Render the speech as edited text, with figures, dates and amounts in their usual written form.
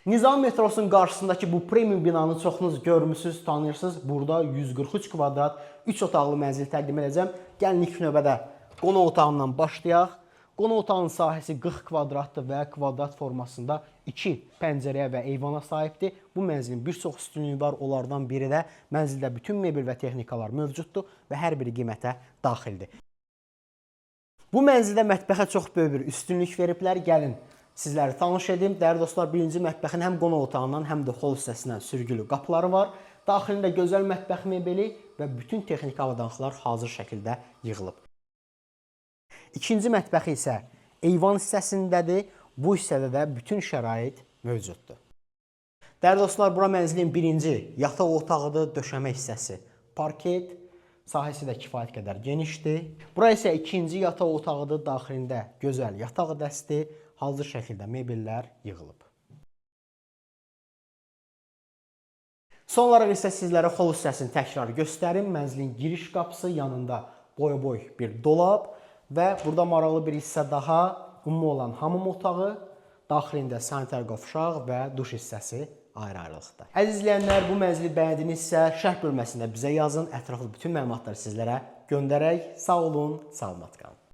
Nizam metrosunun qarşısındakı bu premium binanı çoxunuz görmüsünüz, tanıyırsınız. Burada 143 kvadrat 3 otaqlı mənzil təqdim edəcəm. Gəlin ilk növbədə qonaq otağından başlayaq. Qonaq otağının sahəsi 40 kvadratdır və kvadrat formasında 2 pəncərəyə və eyvana sahibdir. Bu mənzilin bir çox üstünlüyü var. Onlardan biri də mənzildə bütün mebel və texnikalar mövcuddur və hər biri qiymətə daxildir. Bu mənzildə mətbəxə çox böyük bir üstünlük veriblər. Gəlin sizləri tanış edim. Dəyərli dostlar, birinci mətbəxin həm qonaq otağından, həm də hol hissəsindən sürgülü qapıları var. Daxilində gözəl mətbəx mebeli və bütün texniki avadanlıqlar hazır şəkildə yığılıb. İkinci mətbəxi isə eyvan hissəsindədir. Bu hissədə də bütün şərait mövcuddur. Dəyərli dostlar, bura mənzilin birinci yataq otağıdır, döşəmə hissəsi parket. Sahəsi də kifayət qədər genişdir. Bura isə ikinci yataq otağıdır. Daxilində gözəl yataq dəsti, hazır şəkildə mebellər yığılıb. Son olaraq isə sizlərə hol hissəsini təkrar göstərim. Mənzilin giriş qapısı, yanında boy bir dolab və burada maraqlı bir hissə daha ümumi olan hamam otağı, daxilində sanitar qovşaq və duş hissəsi ayrı-ayrılıqda. Əziz izləyənlər, bu mənzili bəyəndinizsə şərh bölməsində bizə yazın. Ətraflı bütün məlumatları sizlərə göndərək. Sağ olun, salamat qalın.